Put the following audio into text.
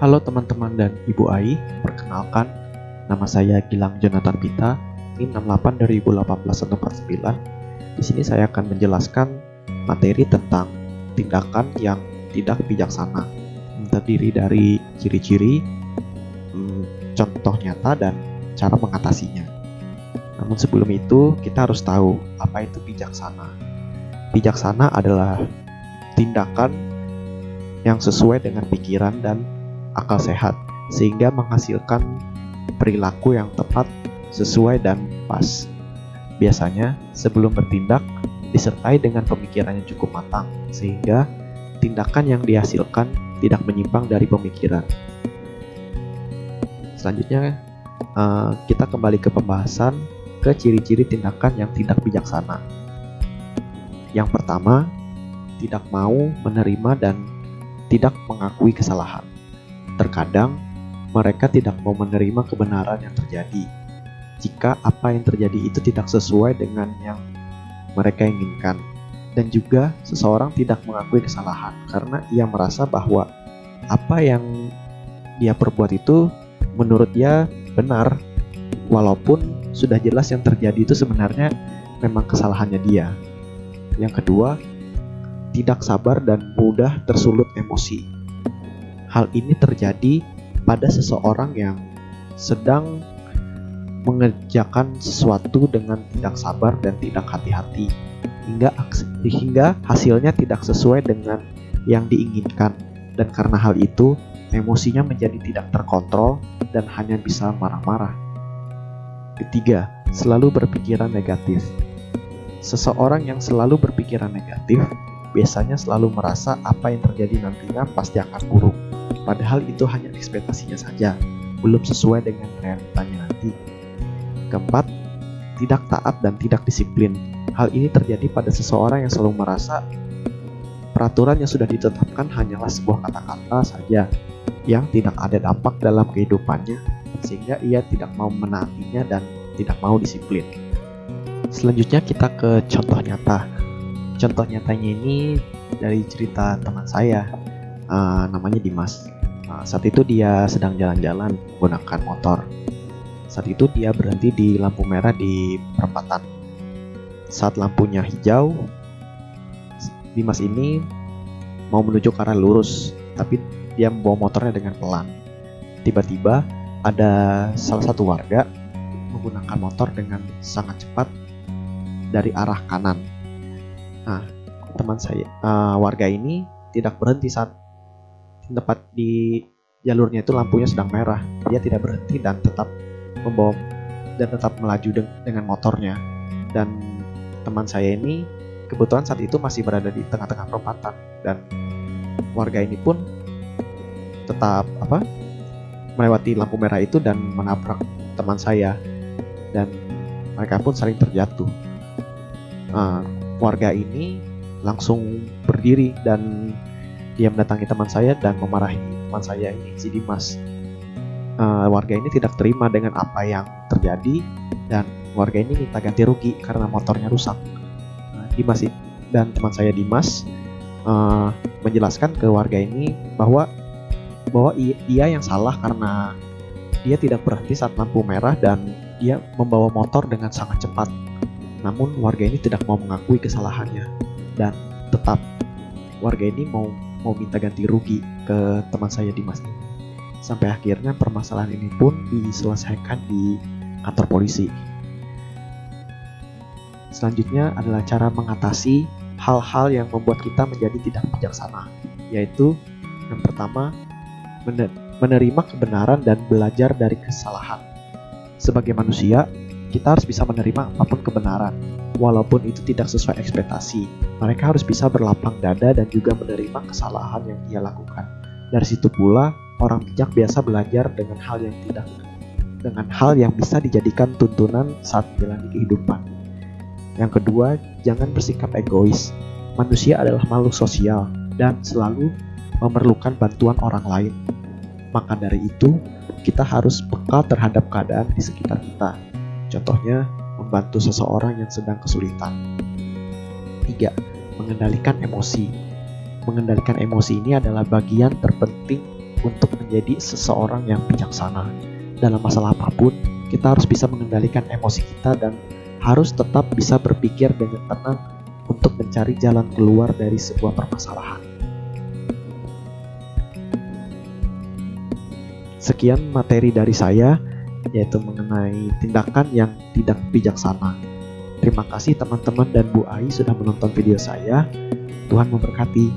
Halo teman-teman dan Ibu Ai, perkenalkan, nama saya Gilang Jonathan Pita, NIM 68 2018 Di sini saya akan menjelaskan materi tentang tindakan yang tidak bijaksana, terdiri dari ciri-ciri, contoh nyata, dan cara mengatasinya. Namun sebelum itu, kita harus tahu apa itu bijaksana. Bijaksana adalah tindakan yang sesuai dengan pikiran dan akal sehat, sehingga menghasilkan perilaku yang tepat, sesuai, dan pas. Biasanya, sebelum bertindak, disertai dengan pemikiran yang cukup matang, sehingga tindakan yang dihasilkan tidak menyimpang dari pemikiran. Selanjutnya, kita kembali ke pembahasan ke ciri-ciri tindakan yang tidak bijaksana. Yang pertama, tidak mau menerima dan tidak mengakui kesalahan. Terkadang, mereka tidak mau menerima kebenaran yang terjadi jika apa yang terjadi itu tidak sesuai dengan yang mereka inginkan. Dan juga seseorang tidak mengakui kesalahan karena ia merasa bahwa apa yang dia perbuat itu menurut dia benar, walaupun sudah jelas yang terjadi itu sebenarnya memang kesalahannya dia. Yang kedua, tidak sabar dan mudah tersulut emosi. Hal ini terjadi pada seseorang yang sedang mengerjakan sesuatu dengan tidak sabar dan tidak hati-hati, hingga hasilnya tidak sesuai dengan yang diinginkan, dan karena hal itu emosinya menjadi tidak terkontrol dan hanya bisa marah-marah. Ketiga, selalu berpikiran negatif. Seseorang yang selalu berpikiran negatif biasanya selalu merasa apa yang terjadi nantinya pasti akan buruk, padahal itu hanya ekspektasinya saja, belum sesuai dengan realitanya nanti. Keempat, tidak taat dan tidak disiplin. Hal ini terjadi pada seseorang yang selalu merasa peraturan yang sudah ditetapkan hanyalah sebuah kata-kata saja yang tidak ada dampak dalam kehidupannya, sehingga ia tidak mau menaatinya dan tidak mau disiplin. Selanjutnya kita ke contoh nyata. Contoh nyatanya ini dari cerita teman saya, namanya Dimas. Saat itu dia sedang jalan-jalan menggunakan motor. Saat itu dia berhenti di lampu merah di perempatan. Saat lampunya hijau, Dimas ini mau menuju ke arah lurus, tapi dia membawa motornya dengan pelan. Tiba-tiba ada salah satu warga menggunakan motor dengan sangat cepat dari arah kanan. Nah, teman saya, warga ini tidak berhenti saat tepat di jalurnya itu lampunya sedang merah. Dia tidak berhenti dan tetap membawa dan tetap melaju dengan motornya. Dan teman saya ini kebetulan saat itu masih berada di tengah-tengah perempatan, dan warga ini pun tetap melewati lampu merah itu dan menabrak teman saya, dan mereka pun saling terjatuh. Warga ini langsung berdiri dan dia mendatangi teman saya dan memarahi teman saya ini, si Dimas. Warga ini tidak terima dengan apa yang terjadi dan warga ini minta ganti rugi karena motornya rusak. Dimas dan teman saya Dimas menjelaskan ke warga ini bahwa ia yang salah karena dia tidak berhenti saat lampu merah dan dia membawa motor dengan sangat cepat. Namun warga ini tidak mau mengakui kesalahannya dan tetap warga ini mau minta ganti rugi ke teman saya Dimas ini. Sampai akhirnya permasalahan ini pun diselesaikan di kantor polisi. Selanjutnya adalah cara mengatasi hal-hal yang membuat kita menjadi tidak bijaksana, yaitu yang pertama, menerima kebenaran dan belajar dari kesalahan. Sebagai manusia, kita harus bisa menerima apapun kebenaran, walaupun itu tidak sesuai ekspektasi. Mereka harus bisa berlapang dada dan juga menerima kesalahan yang ia lakukan. Dari situ pula, orang bijak biasa belajar dengan hal yang bisa dijadikan tuntunan saat menjalani kehidupan. Yang kedua, jangan bersikap egois. Manusia adalah makhluk sosial dan selalu memerlukan bantuan orang lain. Maka dari itu, kita harus peka terhadap keadaan di sekitar kita. Contohnya, membantu seseorang yang sedang kesulitan. 3. Mengendalikan emosi. Mengendalikan emosi ini adalah bagian terpenting untuk menjadi seseorang yang bijaksana. Dalam masalah apapun, kita harus bisa mengendalikan emosi kita dan harus tetap bisa berpikir dengan tenang untuk mencari jalan keluar dari sebuah permasalahan. Sekian materi dari saya, yaitu mengenai tindakan yang tidak bijaksana. Terima kasih teman-teman dan Bu Ai sudah menonton video saya. Tuhan memberkati.